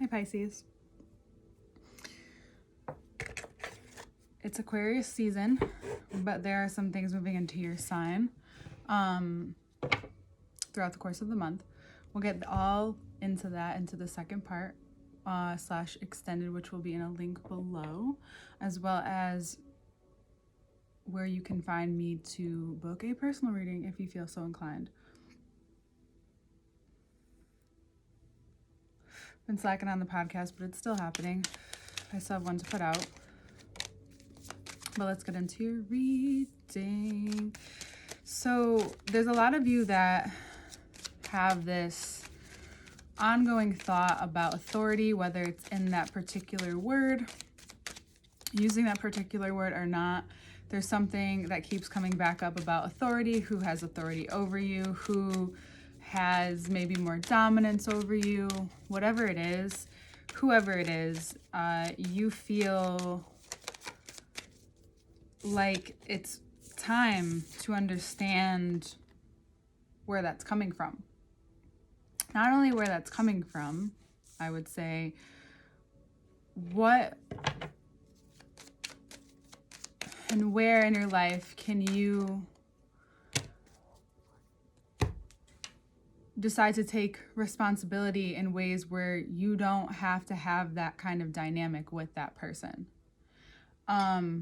Hi, Pisces. It's Aquarius season, but there are some things moving into your sign throughout the course of the month. We'll get all into that into the second part / extended, which will be in a link below, as well as where you can find me to book a personal reading if you feel so inclined. Been slacking on the podcast, but it's still happening. I still have one to put out. But let's get into your reading. So there's a lot of you that have this ongoing thought about authority, whether it's in that particular word, using that particular word or not. There's something that keeps coming back up about authority, who has authority over you, who has maybe more dominance over you, whatever it is, whoever it is, you feel like it's time to understand where that's coming from. Not only where that's coming from, I would say, what and where in your life can you decide to take responsibility in ways where you don't have to have that kind of dynamic with that person. Or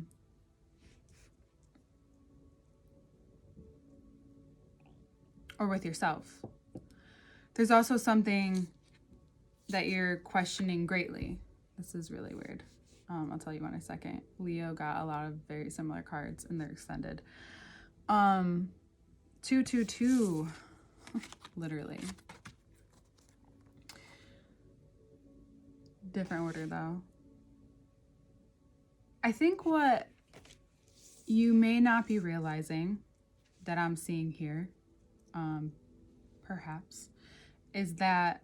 with yourself. There's also something that you're questioning greatly. This is really weird. I'll tell you in a second. Leo got a lot of very similar cards and they're extended. 222, literally. Different order though. I think what you may not be realizing that I'm seeing here, perhaps, is that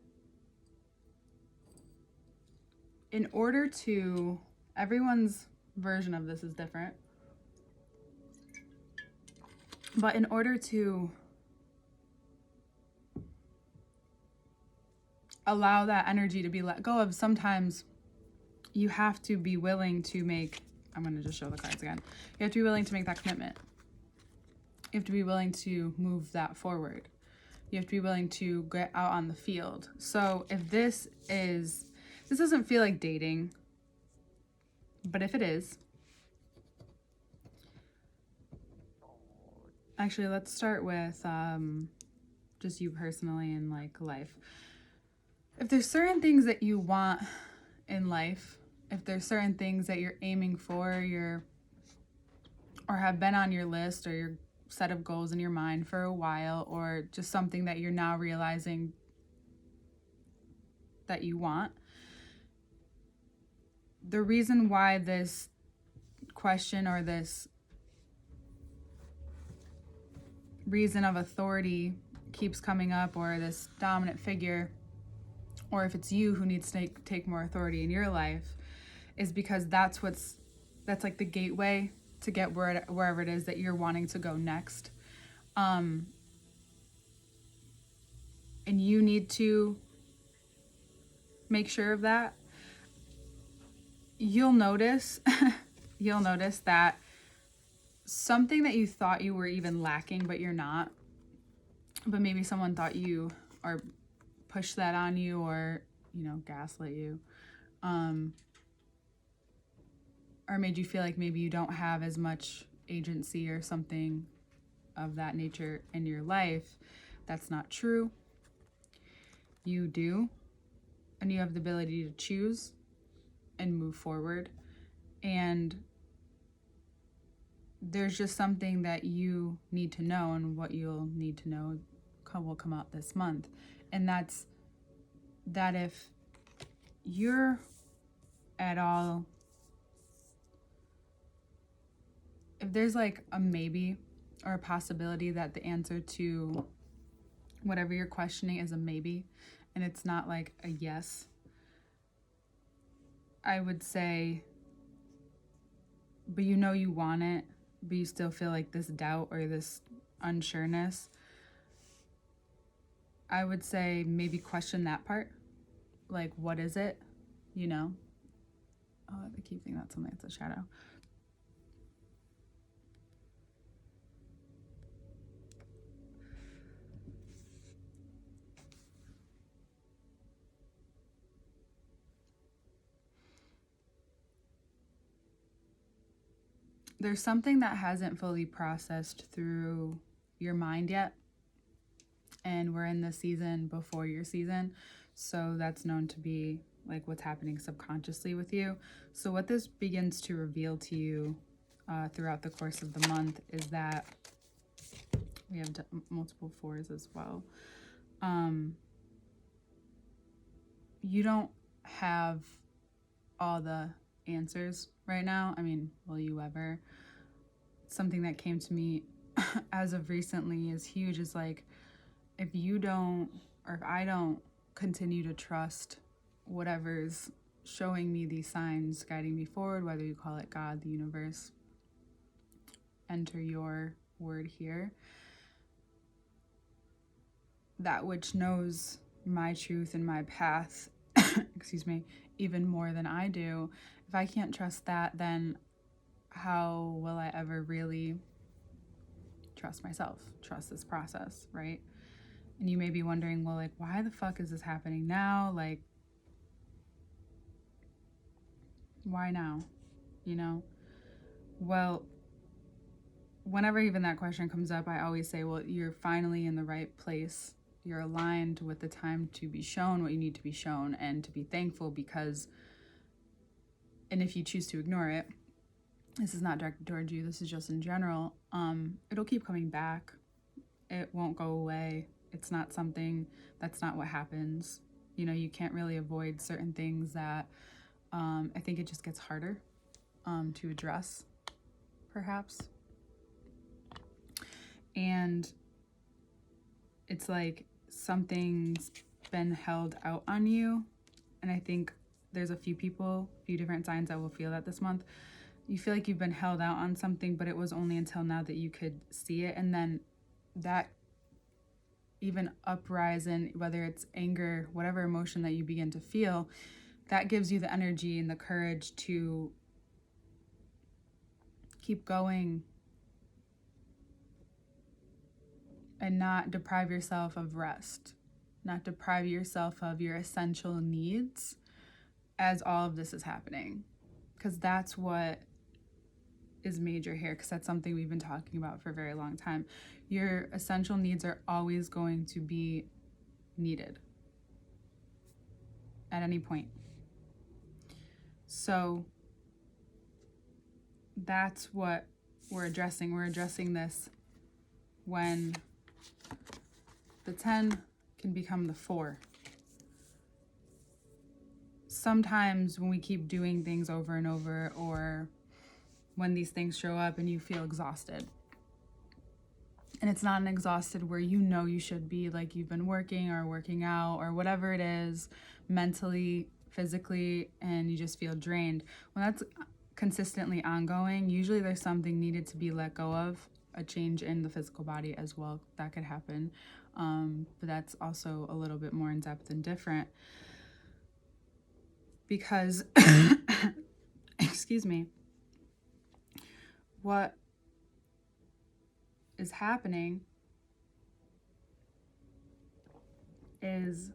in order to, everyone's version of this is different, but in order to allow that energy to be let go of, sometimes you have to be willing to make, I'm going to just show the cards again. You have to be willing to make that commitment. You have to be willing to move that forward. You have to be willing to get out on the field. So if this doesn't feel like dating, but if it is, actually, let's start with just you personally in like life. If there's certain things that you want in life, if there's certain things that you're aiming for, or have been on your list or your set of goals in your mind for a while, or just something that you're now realizing that you want, the reason why this question or this reason of authority keeps coming up, or this dominant figure, or if it's you who needs to take more authority in your life, is because that's like the gateway to get wherever it is that you're wanting to go next. And you need to make sure of that. You'll notice that something that you thought you were even lacking, but you're not, but maybe someone thought you, or pushed that on you, or, gaslit you, or made you feel like maybe you don't have as much agency or something of that nature in your life. That's not true. You do, and you have the ability to choose and move forward. And there's just something that you need to know, and what you'll need to know will come out this month. And that's that if you're at all, if there's like a maybe or a possibility that the answer to whatever you're questioning is a maybe, and it's not like a yes, I would say, but you want it, but you still feel like this doubt or this unsureness, I would say maybe question that part. like, what is it? You know? Oh, I keep thinking that's something that's a shadow. There's something that hasn't fully processed through your mind yet. And we're in the season before your season. So that's known to be like what's happening subconsciously with you. So what this begins to reveal to you throughout the course of the month is that we have multiple fours as well. You don't have all the answers right now. I mean, will you ever? Something that came to me as of recently is huge is like, if you don't, or if I don't continue to trust whatever's showing me these signs, guiding me forward, whether you call it God, the universe, enter your word here, that which knows my truth and my path, excuse me, even more than I do, if I can't trust that, then how will I ever really trust myself, trust this process, right? And you may be wondering, well, like, why the fuck is this happening now? Like, why now? You know? Well, whenever even that question comes up, I always say, well, you're finally in the right place. You're aligned with the time to be shown what you need to be shown and to be thankful because, and if you choose to ignore it, this is not directed towards you, this is just in general, it'll keep coming back. It won't go away. It's not something, that's not what happens. You know, you can't really avoid certain things that I think it just gets harder to address, perhaps. And it's like something's been held out on you. And I think there's a few different signs that will feel that this month. You feel like you've been held out on something, but it was only until now that you could see it. And then that even uprising, whether it's anger, whatever emotion that you begin to feel, that gives you the energy and the courage to keep going and not deprive yourself of rest, not deprive yourself of your essential needs as all of this is happening. Because that's what is major here, because that's something we've been talking about for a very long time. Your essential needs are always going to be needed at any point. So that's what we're addressing. We're addressing this when the 10 can become the 4. Sometimes when we keep doing things over and over, or when these things show up and you feel exhausted, and it's not an exhausted where you know you should be, like you've been working or working out or whatever it is, mentally, physically, and you just feel drained. When that's consistently ongoing, usually there's something needed to be let go of, a change in the physical body as well that could happen, but that's also a little bit more in depth and different, because excuse me, what is happening is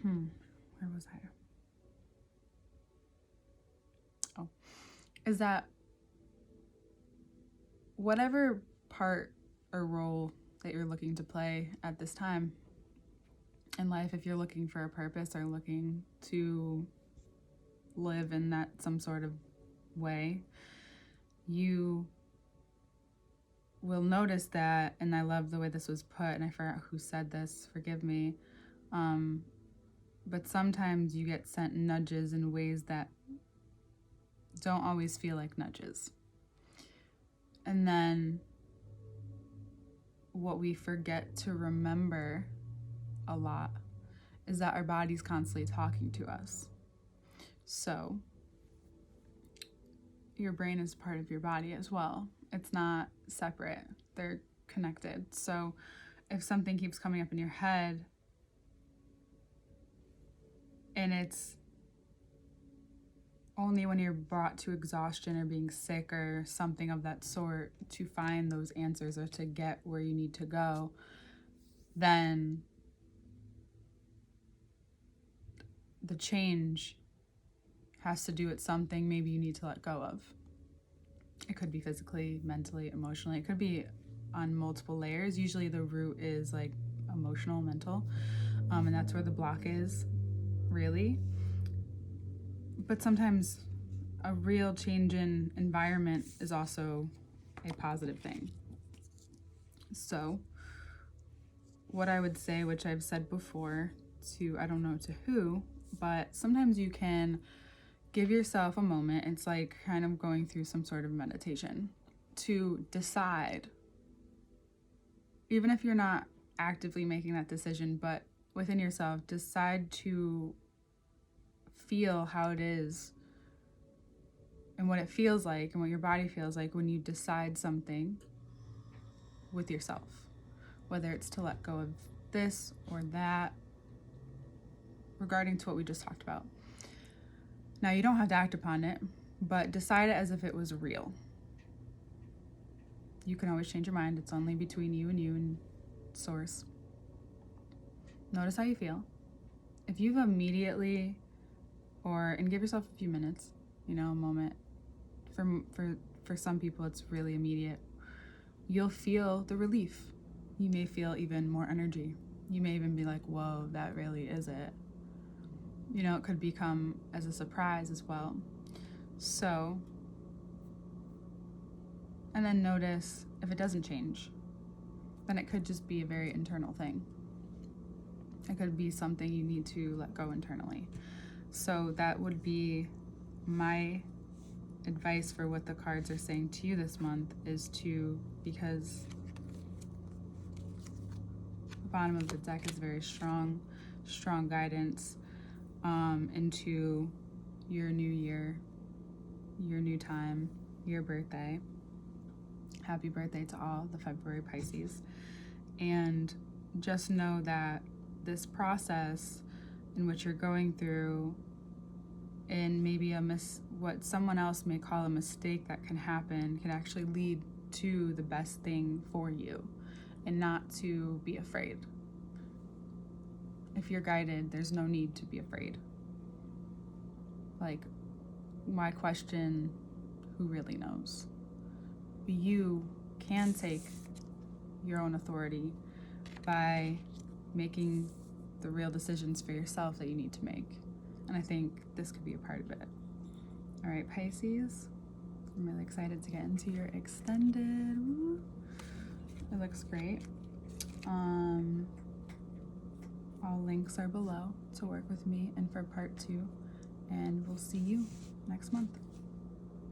where was I? Oh, is that whatever part or role that you're looking to play at this time in life, if you're looking for a purpose or looking to live in that some sort of way, you will notice that, and I love the way this was put, and I forgot who said this, forgive me, but sometimes you get sent nudges in ways that don't always feel like nudges. And then what we forget to remember a lot is that our body's constantly talking to us. So your brain is part of your body as well. It's not separate. They're connected. So if something keeps coming up in your head, And it's only when you're brought to exhaustion or being sick or something of that sort to find those answers or to get where you need to go, then the change has to do with something maybe you need to let go of. It could be physically, mentally, emotionally. It could be on multiple layers. Usually the root is like emotional, mental, and that's where the block is, really. But sometimes a real change in environment is also a positive thing. So what I would say, which I've said before to, I don't know to who, but sometimes you can give yourself a moment. It's like kind of going through some sort of meditation to decide, even if you're not actively making that decision, but within yourself, decide to feel how it is and what it feels like and what your body feels like when you decide something with yourself, whether it's to let go of this or that, regarding to what we just talked about. Now, you don't have to act upon it, but decide it as if it was real. You can always change your mind. It's only between you and source. Notice how you feel. If you've immediately, and give yourself a few minutes, a moment. For some people, it's really immediate. You'll feel the relief. You may feel even more energy. You may even be like, whoa, that really is it. It could become as a surprise as well. So, and then notice if it doesn't change, then it could just be a very internal thing. It could be something you need to let go internally. So that would be my advice for what the cards are saying to you this month, is because the bottom of the deck is very strong guidance into your new year, your new time, your birthday. Happy birthday to all the February Pisces. And just know that this process in which you're going through, and maybe what someone else may call a mistake that can happen, can actually lead to the best thing for you, and not to be afraid. If you're guided, there's no need to be afraid. Like, why question who really knows? You can take your own authority by making the real decisions for yourself that you need to make. And I think this could be a part of it. All right, Pisces, I'm really excited to get into your extended. Woo. It looks great. All links are below to work with me and for part 2. And we'll see you next month.